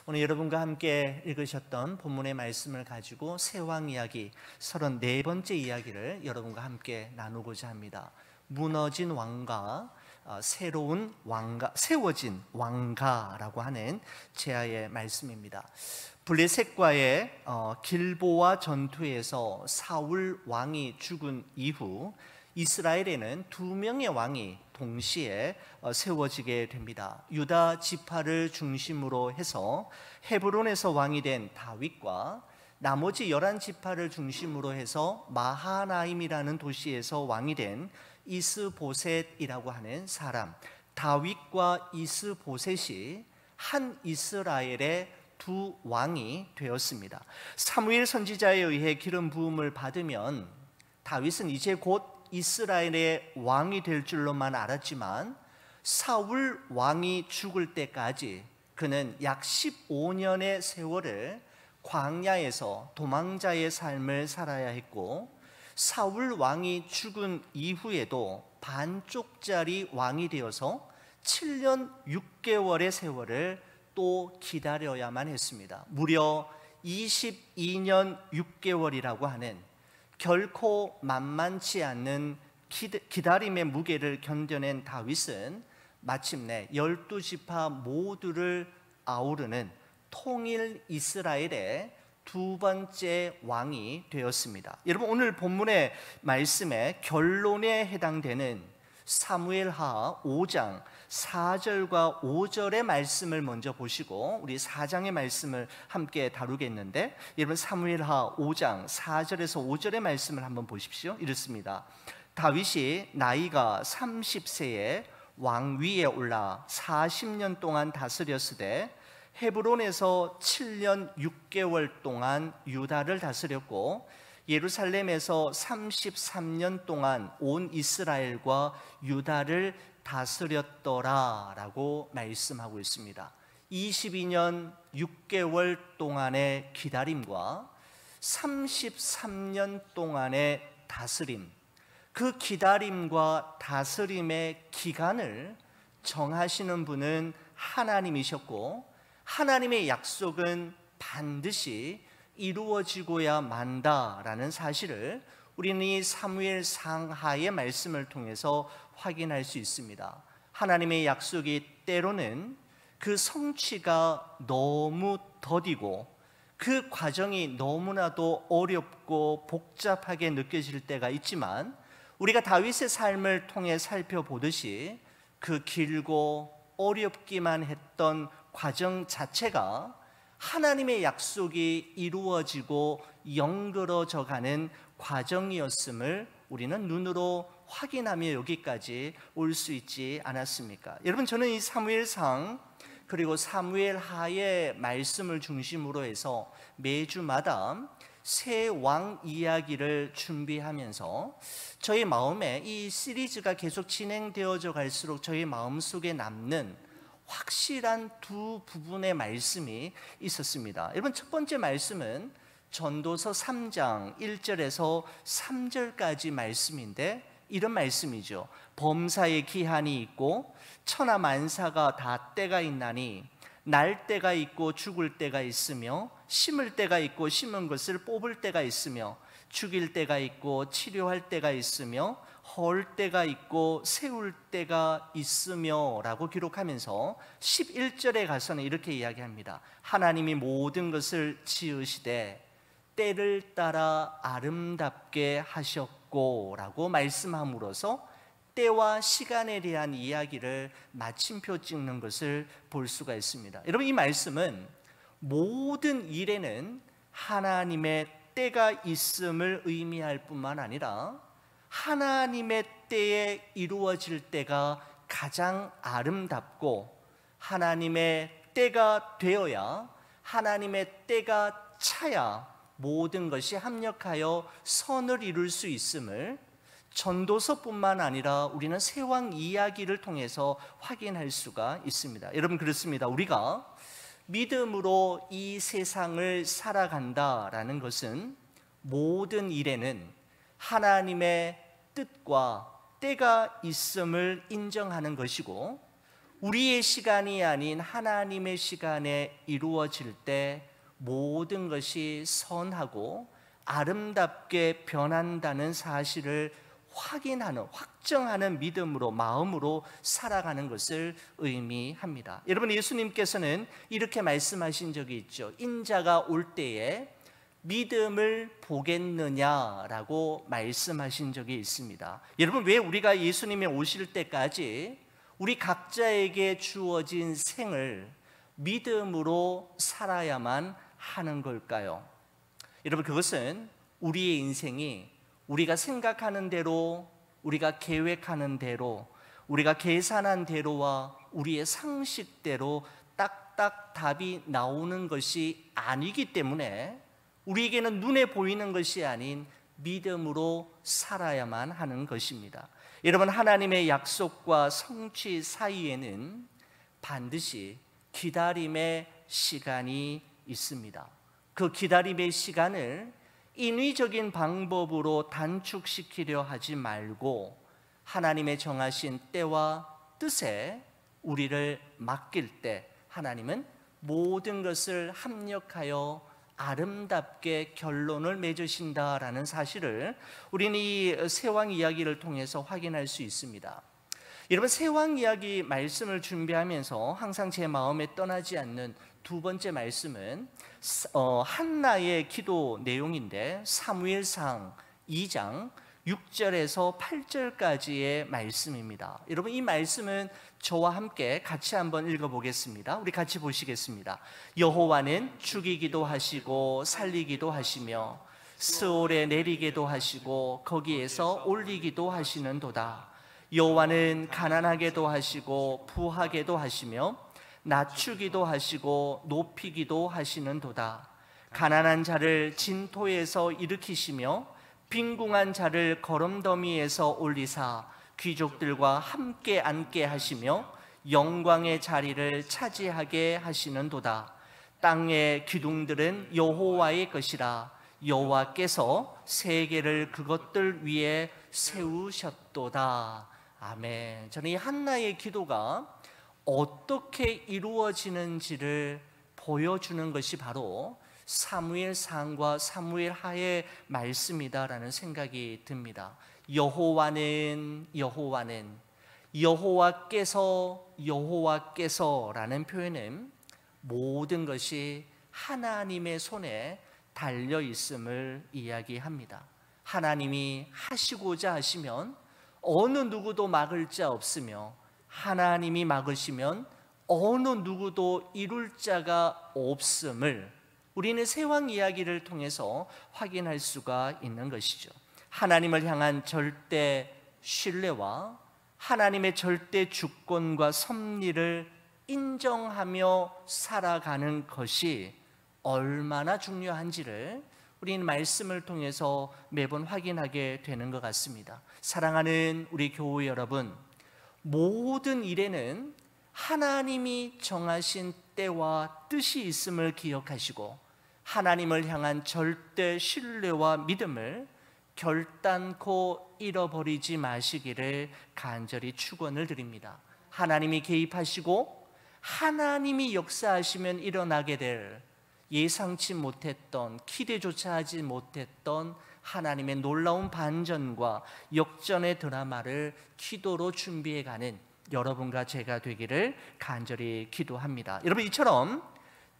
오늘 여러분과 함께 읽으셨던 본문의 말씀을 가지고 새왕 이야기 34번째 이야기를 여러분과 함께 나누고자 합니다. 무너진 왕과 새로운 왕가, 세워진 왕가라고 하는 제아의 말씀입니다. 블레셋과의 길보아 전투에서 사울 왕이 죽은 이후 이스라엘에는 두 명의 왕이 동시에 세워지게 됩니다. 유다 지파를 중심으로 해서 헤브론에서 왕이 된 다윗과 나머지 11지파를 중심으로 해서 마하나임이라는 도시에서 왕이 된 이스보셋이라고 하는 사람, 다윗과 이스보셋이 한 이스라엘의 두 왕이 되었습니다. 사무엘 선지자에 의해 기름 부음을 받으면 다윗은 이제 곧 이스라엘의 왕이 될 줄로만 알았지만 사울 왕이 죽을 때까지 그는 약 15년의 세월을 광야에서 도망자의 삶을 살아야 했고, 사울 왕이 죽은 이후에도 반쪽짜리 왕이 되어서 7년 6개월의 세월을 또 기다려야만 했습니다. 무려 22년 6개월이라고 하는 결코 만만치 않는 기다림의 무게를 견뎌낸 다윗은 마침내 12지파 모두를 아우르는 통일 이스라엘의 두 번째 왕이 되었습니다. 여러분, 오늘 본문의 말씀의 결론에 해당되는 사무엘하 5장 4절과 5절의 말씀을 먼저 보시고 우리 4장의 말씀을 함께 다루겠는데, 여러분 사무엘하 5장 4절에서 5절의 말씀을 한번 보십시오. 이렇습니다. 다윗이 나이가 30세에 왕위에 올라 40년 동안 다스렸으되 헤브론에서 7년 6개월 동안 유다를 다스렸고 예루살렘에서 33년 동안 온 이스라엘과 유다를 다스렸더라 라고 말씀하고 있습니다. 22년 6개월 동안의 기다림과 33년 동안의 다스림, 그 기다림과 다스림의 기간을 정하시는 분은 하나님이셨고, 하나님의 약속은 반드시 이루어지고야 만다라는 사실을 우리는 이 사무엘 상하의 말씀을 통해서 확인할 수 있습니다. 하나님의 약속이 때로는 그 성취가 너무 더디고 그 과정이 너무나도 어렵고 복잡하게 느껴질 때가 있지만, 우리가 다윗의 삶을 통해 살펴보듯이 그 길고 어렵기만 했던 과정 자체가 하나님의 약속이 이루어지고 연결어져 가는 과정이었음을 우리는 눈으로 확인하며 여기까지 올 수 있지 않았습니까? 여러분, 저는 이 사무엘상 그리고 사무엘하의 말씀을 중심으로 해서 매주마다 새 왕 이야기를 준비하면서 저희 마음에 이 시리즈가 계속 진행되어져 갈수록 저희 마음속에 남는 확실한 두 부분의 말씀이 있었습니다. 여러분, 첫 번째 말씀은 전도서 3장 1절에서 3절까지 말씀인데 이런 말씀이죠. 범사의 기한이 있고 천하 만사가 다 때가 있나니 날 때가 있고 죽을 때가 있으며 심을 때가 있고 심은 것을 뽑을 때가 있으며 죽일 때가 있고 치료할 때가 있으며 헐 때가 있고 세울 때가 있으며 라고 기록하면서 11절에 가서는 이렇게 이야기합니다. 하나님이 모든 것을 지으시되 때를 따라 아름답게 하셨고 라고 말씀함으로써 때와 시간에 대한 이야기를 마침표 찍는 것을 볼 수가 있습니다. 여러분, 이 말씀은 모든 일에는 하나님의 때가 있음을 의미할 뿐만 아니라 하나님의 때에 이루어질 때가 가장 아름답고 하나님의 때가 되어야, 하나님의 때가 차야 모든 것이 합력하여 선을 이룰 수 있음을 전도서뿐만 아니라 우리는 새왕 이야기를 통해서 확인할 수가 있습니다. 여러분, 그렇습니다. 우리가 믿음으로 이 세상을 살아간다라는 것은 모든 일에는 하나님의 뜻과 때가 있음을 인정하는 것이고, 우리의 시간이 아닌 하나님의 시간에 이루어질 때 모든 것이 선하고 아름답게 변한다는 사실을 확인하는, 확정하는 믿음으로, 마음으로 살아가는 것을 의미합니다. 여러분, 예수님께서는 이렇게 말씀하신 적이 있죠. 인자가 올 때에 믿음을 보겠느냐라고 말씀하신 적이 있습니다. 여러분, 왜 우리가 예수님이 오실 때까지 우리 각자에게 주어진 생을 믿음으로 살아야만 하는 걸까요? 여러분, 그것은 우리의 인생이 우리가 생각하는 대로, 우리가 계획하는 대로, 우리가 계산한 대로와 우리의 상식대로 딱딱 답이 나오는 것이 아니기 때문에 우리에게는 눈에 보이는 것이 아닌 믿음으로 살아야만 하는 것입니다. 여러분, 하나님의 약속과 성취 사이에는 반드시 기다림의 시간이 있습니다. 그 기다림의 시간을 인위적인 방법으로 단축시키려 하지 말고 하나님의 정하신 때와 뜻에 우리를 맡길 때 하나님은 모든 것을 합력하여 아름답게 결론을 맺으신다라는 사실을 우리는 이 세왕 이야기를 통해서 확인할 수 있습니다. 여러분, 세왕 이야기 말씀을 준비하면서 항상 제 마음에 떠나지 않는 두 번째 말씀은 한나의 기도 내용인데, 사무엘상 2장 6절에서 8절까지의 말씀입니다. 여러분, 이 말씀은 저와 함께 같이 한번 읽어보겠습니다. 우리 같이 보시겠습니다. 여호와는 죽이기도 하시고 살리기도 하시며 스올에 내리기도 하시고 거기에서 올리기도 하시는도다. 여호와는 가난하게도 하시고 부하게도 하시며 낮추기도 하시고 높이기도 하시는도다. 가난한 자를 진토에서 일으키시며 빈궁한 자를 거름더미에서 올리사 귀족들과 함께 앉게 하시며 영광의 자리를 차지하게 하시는도다. 땅의 기둥들은 여호와의 것이라. 여호와께서 세계를 그것들 위에 세우셨도다. 아멘. 저는 이 한나의 기도가 어떻게 이루어지는지를 보여주는 것이 바로 사무엘상과 사무엘하의 말씀이다라는 생각이 듭니다. 여호와께서라는 표현은 모든 것이 하나님의 손에 달려 있음을 이야기합니다. 하나님이 하시고자 하시면 어느 누구도 막을 자 없으며 하나님이 막으시면 어느 누구도 이룰 자가 없음을 우리는 세왕 이야기를 통해서 확인할 수가 있는 것이죠. 하나님을 향한 절대 신뢰와 하나님의 절대 주권과 섭리를 인정하며 살아가는 것이 얼마나 중요한지를 우리는 말씀을 통해서 매번 확인하게 되는 것 같습니다. 사랑하는 우리 교회 여러분, 모든 일에는 하나님이 정하신 때와 뜻이 있음을 기억하시고 하나님을 향한 절대 신뢰와 믿음을 결단코 잃어버리지 마시기를 간절히 축원을 드립니다. 하나님이 개입하시고 하나님이 역사하시면 일어나게 될 예상치 못했던, 기대조차 하지 못했던 하나님의 놀라운 반전과 역전의 드라마를 기도로 준비해가는 여러분과 제가 되기를 간절히 기도합니다. 여러분, 이처럼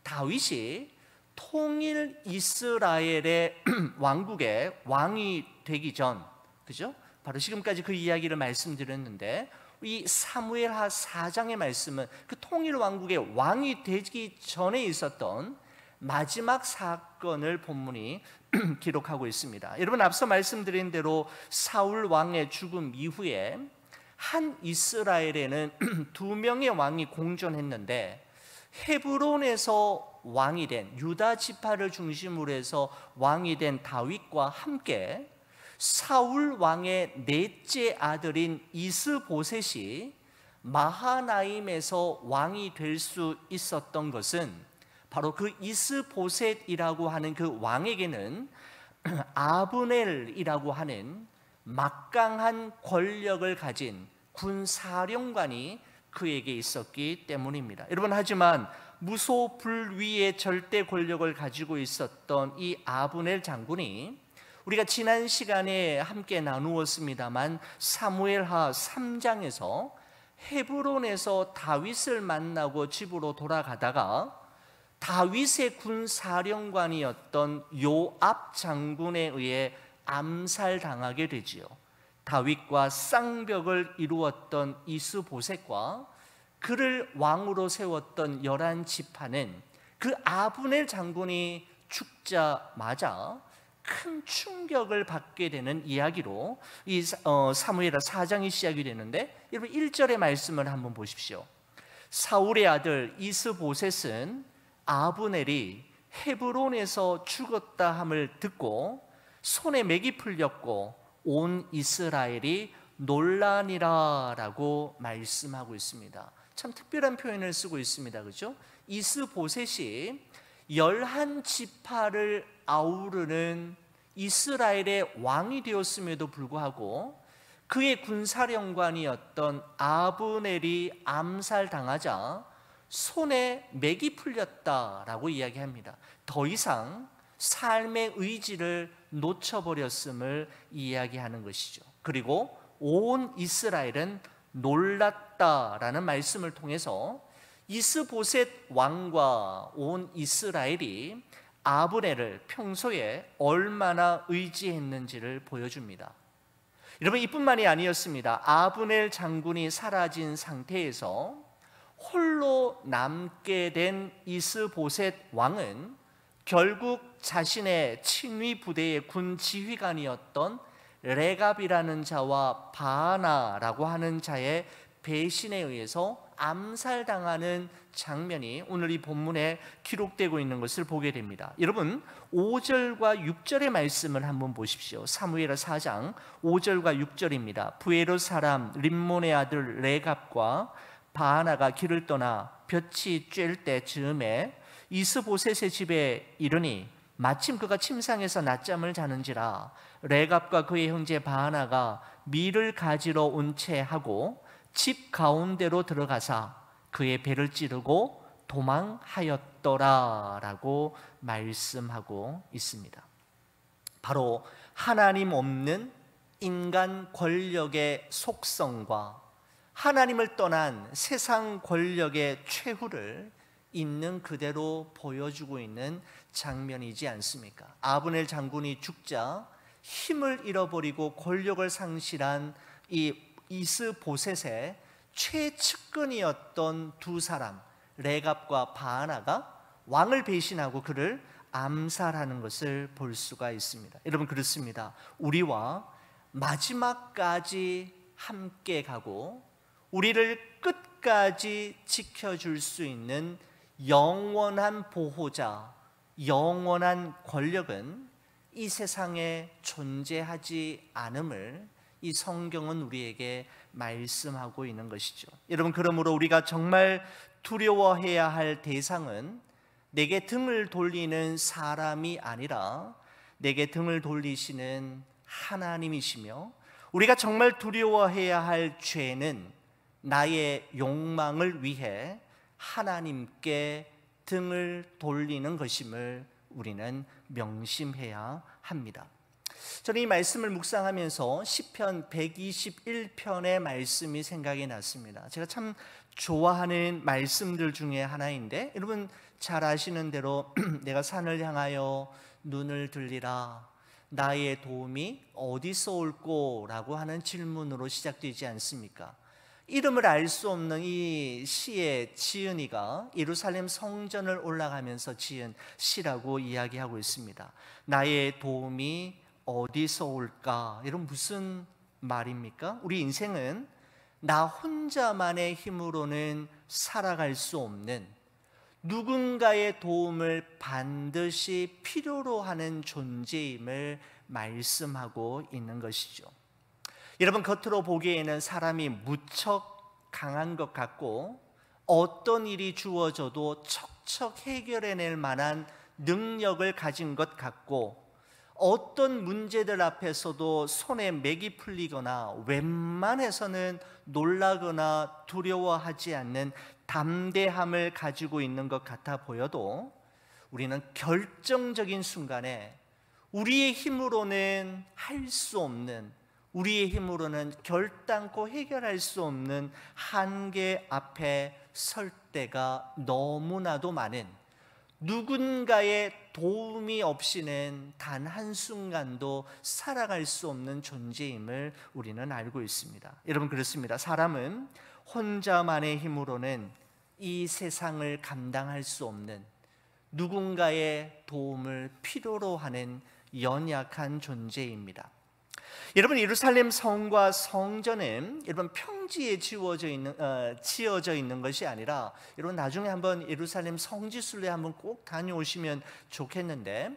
다윗이 통일 이스라엘의 왕국의 왕이 되기 전, 그죠? 바로 지금까지 그 이야기를 말씀드렸는데, 이 사무엘하 4장의 말씀은 그 통일 왕국의 왕이 되기 전에 있었던 마지막 사건을 본문이 기록하고 있습니다. 여러분, 앞서 말씀드린 대로 사울 왕의 죽음 이후에 한 이스라엘에는 두 명의 왕이 공존했는데, 헤브론에서 왕이 된, 유다 지파를 중심으로 해서 왕이 된 다윗과 함께 사울 왕의 넷째 아들인 이스보셋이 마하나임에서 왕이 될 수 있었던 것은 바로 그 이스보셋이라고 하는 그 왕에게는 아브넬이라고 하는 막강한 권력을 가진 군사령관이 그에게 있었기 때문입니다. 여러분, 하지만 무소불위의 절대 권력을 가지고 있었던 이 아브넬 장군이, 우리가 지난 시간에 함께 나누었습니다만 사무엘하 3장에서 헤브론에서 다윗을 만나고 집으로 돌아가다가 다윗의 군사령관이었던 요압 장군에 의해 암살당하게 되지요. 다윗과 쌍벽을 이루었던 이스보셋과 그를 왕으로 세웠던 11지파는 그 아브넬 장군이 죽자마자 큰 충격을 받게 되는 이야기로 이 사무엘하 4장이 시작이 되는데, 여러분 1절의 말씀을 한번 보십시오. 사울의 아들 이스보셋은 아브넬이 헤브론에서 죽었다 함을 듣고 손에 맥이 풀렸고 온 이스라엘이 놀라니라 라고 말씀하고 있습니다. 참 특별한 표현을 쓰고 있습니다. 그렇죠? 이스보셋이 11지파를 아우르는 이스라엘의 왕이 되었음에도 불구하고 그의 군사령관이었던 아브넬이 암살당하자 손에 맥이 풀렸다라고 이야기합니다. 더 이상 삶의 의지를 놓쳐버렸음을 이야기하는 것이죠. 그리고 온 이스라엘은 놀랐다라는 말씀을 통해서 이스보셋 왕과 온 이스라엘이 아브넬을 평소에 얼마나 의지했는지를 보여줍니다. 여러분, 이뿐만이 아니었습니다. 아브넬 장군이 사라진 상태에서 홀로 남게 된 이스보셋 왕은 결국 자신의 친위 부대의 군 지휘관이었던 레갑이라는 자와 바하나라고 하는 자의 배신에 의해서 암살당하는 장면이 오늘 이 본문에 기록되고 있는 것을 보게 됩니다. 여러분, 5절과 6절의 말씀을 한번 보십시오. 사무엘하 4장 5절과 6절입니다. 부에롯 사람 림몬의 아들 레갑과 바하나가 길을 떠나 볕이 쬐을 때 즈음에 이스보셋의 집에 이르니 마침 그가 침상에서 낮잠을 자는지라 레갑과 그의 형제 바하나가 밀을 가지러 온 채 하고 집 가운데로 들어가사 그의 배를 찌르고 도망하였더라 라고 말씀하고 있습니다. 바로 하나님 없는 인간 권력의 속성과 하나님을 떠난 세상 권력의 최후를 있는 그대로 보여주고 있는 장면이지 않습니까? 아브넬 장군이 죽자 힘을 잃어버리고 권력을 상실한 이 이스보셋의 최측근이었던 두 사람 레갑과 바하나가 왕을 배신하고 그를 암살하는 것을 볼 수가 있습니다. 여러분, 그렇습니다. 우리와 마지막까지 함께 가고 우리를 끝까지 지켜줄 수 있는 영원한 보호자, 영원한 권력은 이 세상에 존재하지 않음을 이 성경은 우리에게 말씀하고 있는 것이죠. 여러분, 그러므로 우리가 정말 두려워해야 할 대상은 내게 등을 돌리는 사람이 아니라 내게 등을 돌리시는 하나님이시며, 우리가 정말 두려워해야 할 죄는 나의 욕망을 위해 하나님께 등을 돌리는 것임을 우리는 명심해야 합니다. 저는 이 말씀을 묵상하면서 시편 121편의 말씀이 생각이 났습니다. 제가 참 좋아하는 말씀들 중에 하나인데, 여러분 잘 아시는 대로 내가 산을 향하여 눈을 들리라 나의 도움이 어디서 올꼬? 라고 하는 질문으로 시작되지 않습니까? 이름을 알 수 없는 이 시의 지은이가 예루살렘 성전을 올라가면서 지은 시라고 이야기하고 있습니다. 나의 도움이 어디서 올까? 이런 무슨 말입니까? 우리 인생은 나 혼자만의 힘으로는 살아갈 수 없는, 누군가의 도움을 반드시 필요로 하는 존재임을 말씀하고 있는 것이죠. 여러분, 겉으로 보기에는 사람이 무척 강한 것 같고 어떤 일이 주어져도 척척 해결해낼 만한 능력을 가진 것 같고 어떤 문제들 앞에서도 손에 맥이 풀리거나 웬만해서는 놀라거나 두려워하지 않는 담대함을 가지고 있는 것 같아 보여도 우리는 결정적인 순간에 우리의 힘으로는 할 수 없는, 우리의 힘으로는 결단코 해결할 수 없는 한계 앞에 설 때가 너무나도 많은, 누군가의 도움이 없이는 단 한순간도 살아갈 수 없는 존재임을 우리는 알고 있습니다. 여러분, 그렇습니다. 사람은 혼자만의 힘으로는 이 세상을 감당할 수 없는, 누군가의 도움을 필요로 하는 연약한 존재입니다. 여러분, 예루살렘 성과 성전은 여러분 평지에 지어져 있는 것이 아니라, 여러분 나중에 한번 예루살렘 성지순례 한번 꼭 다녀오시면 좋겠는데,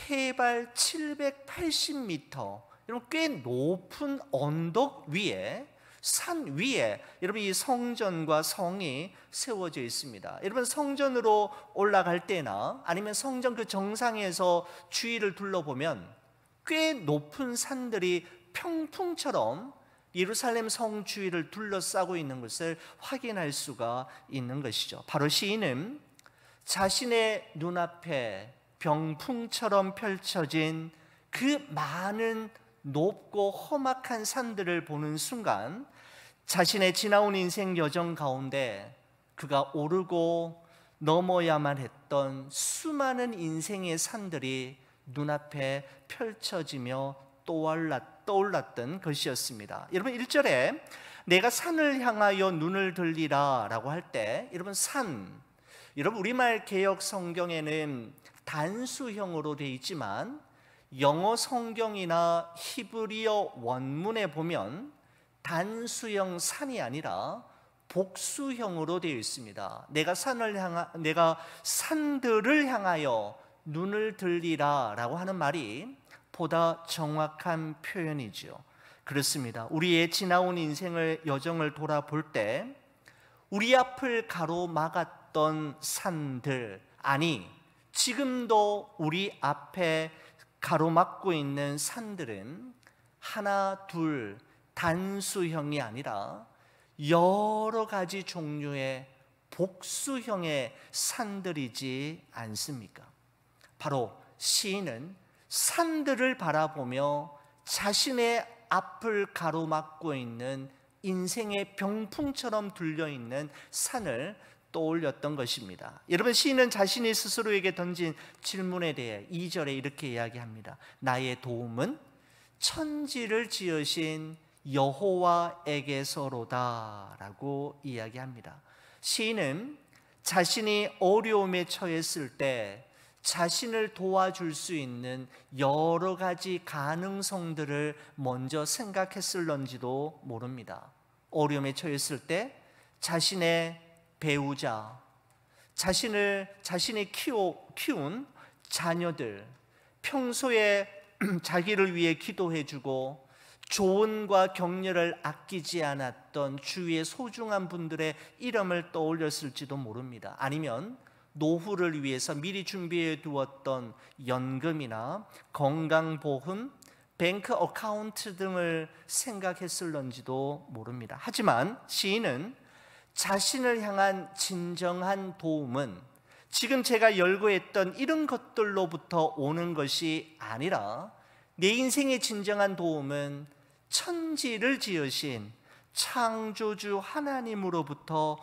해발 780m, 여러분 꽤 높은 언덕 위에, 산 위에 여러분 이 성전과 성이 세워져 있습니다. 여러분, 성전으로 올라갈 때나 아니면 성전 그 정상에서 주위를 둘러보면 꽤 높은 산들이 평풍처럼 예루살렘 성 주위를 둘러싸고 있는 것을 확인할 수가 있는 것이죠. 바로 시인은 자신의 눈앞에 병풍처럼 펼쳐진 그 많은 높고 험악한 산들을 보는 순간, 자신의 지나온 인생 여정 가운데 그가 오르고 넘어야만 했던 수많은 인생의 산들이 눈앞에 펼쳐지며 떠올랐던 것이었습니다. 여러분, 1절에 내가 산을 향하여 눈을 들리라 라고 할 때, 여러분 산, 여러분 우리말 개역 성경에는 단수형으로 되어 있지만 영어 성경이나 히브리어 원문에 보면 단수형 산이 아니라 복수형으로 되어 있습니다. 내가 산들을 향하여 눈을 들리라 라고 하는 말이 보다 정확한 표현이죠. 그렇습니다. 우리의 지나온 인생을 여정을 돌아볼 때 우리 앞을 가로막았던 산들, 아니 지금도 우리 앞에 가로막고 있는 산들은 하나 둘 단수형이 아니라 여러 가지 종류의 복수형의 산들이지 않습니까? 바로 시인은 산들을 바라보며 자신의 앞을 가로막고 있는 인생의 병풍처럼 둘려있는 산을 떠올렸던 것입니다. 여러분, 시인은 자신이 스스로에게 던진 질문에 대해 2절에 이렇게 이야기합니다. 나의 도움은 천지를 지으신 여호와에게서로다 라고 이야기합니다. 시인은 자신이 어려움에 처했을 때 자신을 도와줄 수 있는 여러 가지 가능성들을 먼저 생각했을런지도 모릅니다. 어려움에 처했을 때 자신의 배우자, 자신이 키운 자녀들, 평소에 자기를 위해 기도해주고 조언과 격려를 아끼지 않았던 주위의 소중한 분들의 이름을 떠올렸을지도 모릅니다. 아니면 노후를 위해서 미리 준비해 두었던 연금이나 건강보험, 뱅크 어카운트 등을 생각했을런지도 모릅니다. 하지만 시인은 자신을 향한 진정한 도움은 지금 제가 열거했던 이런 것들로부터 오는 것이 아니라, 내 인생의 진정한 도움은 천지를 지으신 창조주 하나님으로부터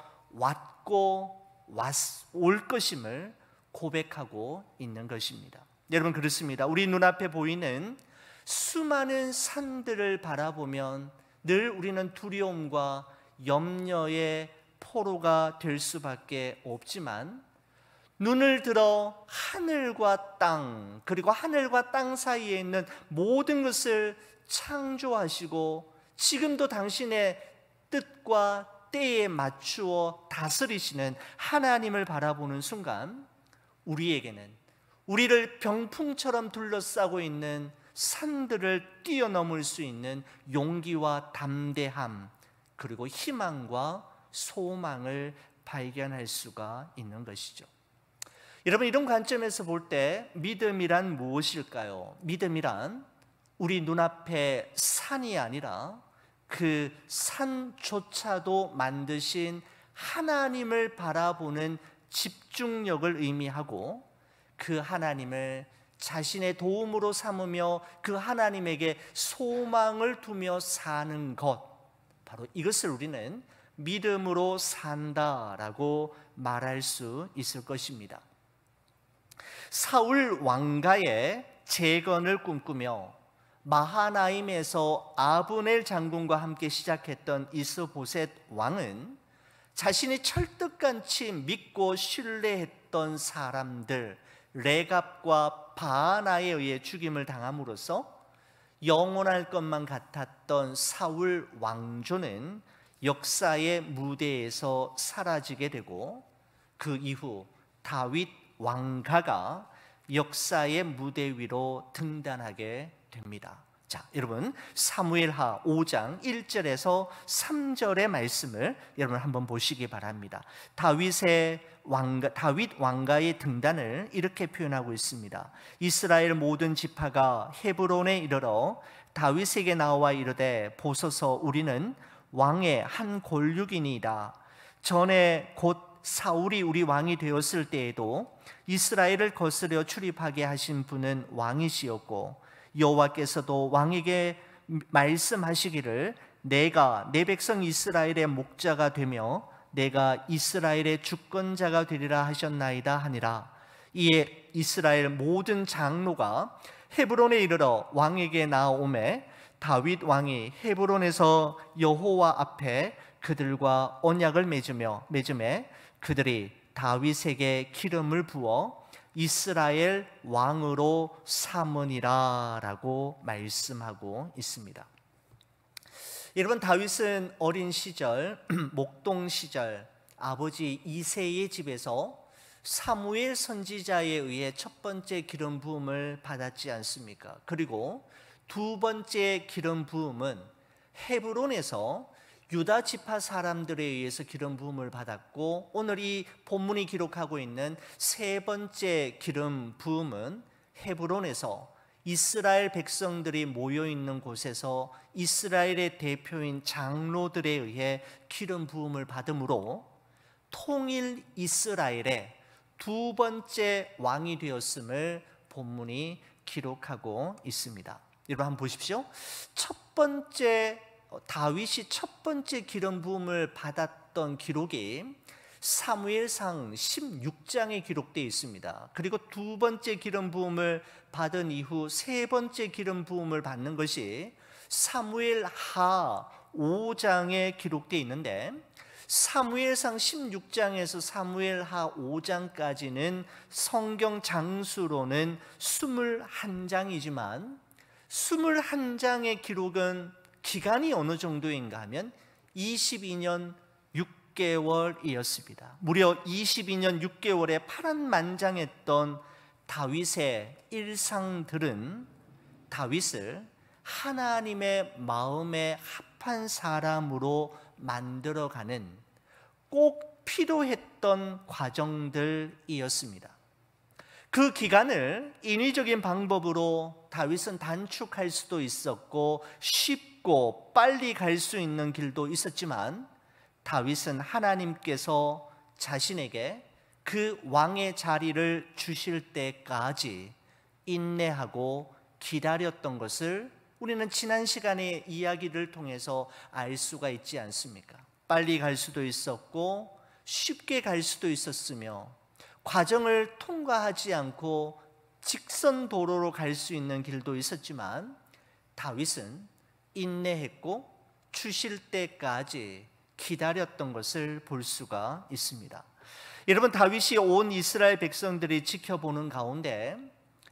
올 것임을 고백하고 있는 것입니다. 여러분, 그렇습니다. 우리 눈앞에 보이는 수많은 산들을 바라보면 늘 우리는 두려움과 염려의 포로가 될 수밖에 없지만, 눈을 들어 하늘과 땅, 그리고 하늘과 땅 사이에 있는 모든 것을 창조하시고 지금도 당신의 뜻과 때에 맞추어 다스리시는 하나님을 바라보는 순간, 우리에게는 우리를 병풍처럼 둘러싸고 있는 산들을 뛰어넘을 수 있는 용기와 담대함, 그리고 희망과 소망을 발견할 수가 있는 것이죠. 여러분, 이런 관점에서 볼 때 믿음이란 무엇일까요? 믿음이란 우리 눈앞에 산이 아니라 그 산조차도 만드신 하나님을 바라보는 집중력을 의미하고, 그 하나님을 자신의 도움으로 삼으며 그 하나님에게 소망을 두며 사는 것, 바로 이것을 우리는 믿음으로 산다라고 말할 수 있을 것입니다. 사울 왕가의 재건을 꿈꾸며 마하나임에서 아브넬 장군과 함께 시작했던 이스보셋 왕은 자신이 철떡같이 믿고 신뢰했던 사람들 레갑과 바하나에 의해 죽임을 당함으로써 영원할 것만 같았던 사울 왕조는 역사의 무대에서 사라지게 되고, 그 이후 다윗 왕가가 역사의 무대 위로 등단하게 됩니다. 자, 여러분, 사무엘하 5장 1절에서 3절의 말씀을 여러분 한번 보시기 바랍니다. 다윗 왕가의 등단을 이렇게 표현하고 있습니다. 이스라엘 모든 지파가 헤브론에 이르러 다윗에게 나와 이르되, 보소서, 우리는 왕의 한 골육이니이다. 전에 곧 사울이 우리 왕이 되었을 때에도 이스라엘을 거스려 출입하게 하신 분은 왕이시었고, 여호와께서도 왕에게 말씀하시기를 내가 내 백성 이스라엘의 목자가 되며 내가 이스라엘의 주권자가 되리라 하셨나이다 하니라. 이에 이스라엘 모든 장로가 헤브론에 이르러 왕에게 나아오매 다윗 왕이 헤브론에서 여호와 앞에 그들과 언약을 맺음에 그들이 다윗에게 기름을 부어 이스라엘 왕으로 삼으니라 라고 말씀하고 있습니다. 여러분, 다윗은 어린 시절, 목동 시절 아버지 이새의 집에서 사무엘 선지자에 의해 첫 번째 기름 부음을 받았지 않습니까? 그리고 두 번째 기름 부음은 헤브론에서 유다 지파 사람들에 의해서 기름 부음을 받았고, 오늘 이 본문이 기록하고 있는 세 번째 기름 부음은 헤브론에서 이스라엘 백성들이 모여 있는 곳에서 이스라엘의 대표인 장로들에 의해 기름 부음을 받음으로 통일 이스라엘의 두 번째 왕이 되었음을 본문이 기록하고 있습니다. 여러분 한번 보십시오. 다윗이 첫 번째 기름 부음을 받았던 기록이 사무엘상 16장에 기록되어 있습니다. 그리고 두 번째 기름 부음을 받은 이후 세 번째 기름 부음을 받는 것이 사무엘하 5장에 기록되어 있는데, 사무엘상 16장에서 사무엘하 5장까지는 성경 장수로는 21장이지만 21장의 기록은 기간이 어느 정도인가 하면 22년 6개월이었습니다. 무려 22년 6개월에 파란만장했던 다윗의 일상들은 다윗을 하나님의 마음에 합한 사람으로 만들어가는 꼭 필요했던 과정들이었습니다. 그 기간을 인위적인 방법으로 다윗은 단축할 수도 있었고 쉽고 빨리 갈 수 있는 길도 있었지만, 다윗은 하나님께서 자신에게 그 왕의 자리를 주실 때까지 인내하고 기다렸던 것을 우리는 지난 시간의 이야기를 통해서 알 수가 있지 않습니까? 빨리 갈 수도 있었고 쉽게 갈 수도 있었으며, 과정을 통과하지 않고 직선 도로로 갈 수 있는 길도 있었지만, 다윗은 인내했고 주실 때까지 기다렸던 것을 볼 수가 있습니다. 여러분, 다윗이 온 이스라엘 백성들이 지켜보는 가운데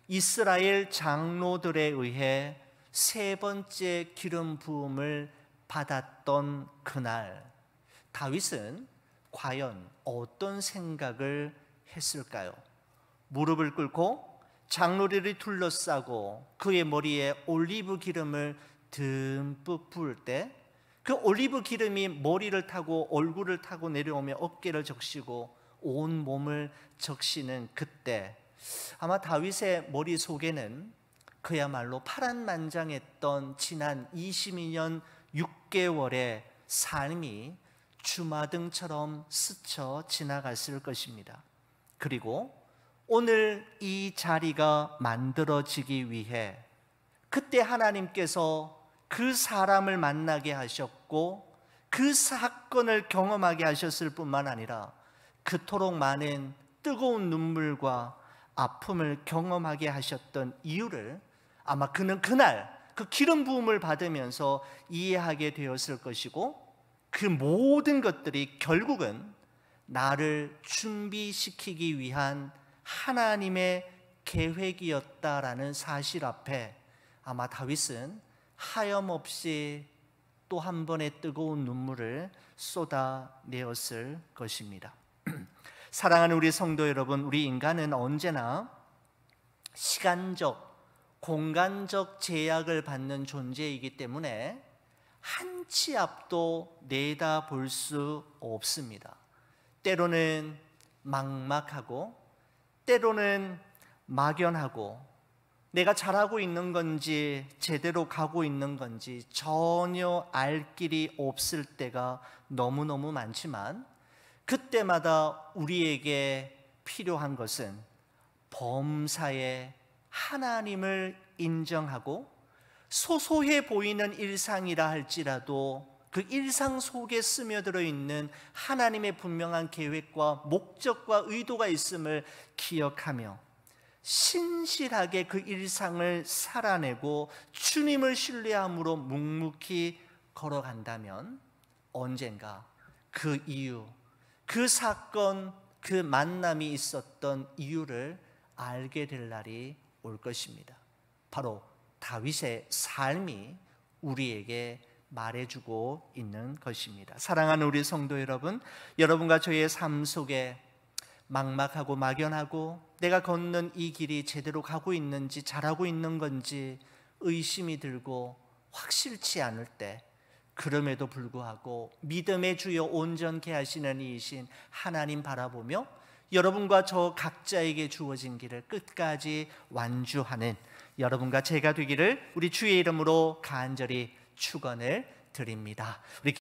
이스라엘 장로들에 의해 세 번째 기름 부음을 받았던 그날, 다윗은 과연 어떤 생각을 했을까요? 무릎을 꿇고 장로들이 둘러싸고 그의 머리에 올리브 기름을 듬뿍 부을 때, 그 올리브 기름이 머리를 타고 얼굴을 타고 내려오며 어깨를 적시고 온 몸을 적시는 그때 아마 다윗의 머릿속에는 그야말로 파란만장했던 지난 22년 6개월의 삶이 주마등처럼 스쳐 지나갔을 것입니다. 그리고 오늘 이 자리가 만들어지기 위해 그때 하나님께서 그 사람을 만나게 하셨고 그 사건을 경험하게 하셨을 뿐만 아니라 그토록 많은 뜨거운 눈물과 아픔을 경험하게 하셨던 이유를 아마 그는 그날 그 기름 부음을 받으면서 이해하게 되었을 것이고, 그 모든 것들이 결국은 나를 준비시키기 위한 하나님의 계획이었다라는 사실 앞에 아마 다윗은 하염없이 또 한 번의 뜨거운 눈물을 쏟아내었을 것입니다. 사랑하는 우리 성도 여러분, 우리 인간은 언제나 시간적, 공간적 제약을 받는 존재이기 때문에 한 치 앞도 내다볼 수 없습니다. 때로는 막막하고 때로는 막연하고 내가 잘하고 있는 건지 제대로 가고 있는 건지 전혀 알 길이 없을 때가 너무너무 많지만, 그때마다 우리에게 필요한 것은 범사에 하나님을 인정하고 소소해 보이는 일상이라 할지라도 그 일상 속에 스며들어 있는 하나님의 분명한 계획과 목적과 의도가 있음을 기억하며 신실하게 그 일상을 살아내고 주님을 신뢰함으로 묵묵히 걸어간다면 언젠가 그 이유, 그 사건, 그 만남이 있었던 이유를 알게 될 날이 올 것입니다. 바로 다윗의 삶이 우리에게 말해주고 있는 것입니다. 사랑하는 우리 성도 여러분, 여러분과 저의 삶 속에 막막하고 막연하고 내가 걷는 이 길이 제대로 가고 있는지 잘하고 있는 건지 의심이 들고 확실치 않을 때, 그럼에도 불구하고 믿음의 주여 온전케 하시는 이이신 하나님 바라보며 여러분과 저 각자에게 주어진 길을 끝까지 완주하는 여러분과 제가 되기를 우리 주의 이름으로 간절히 축원을 드립니다. 우리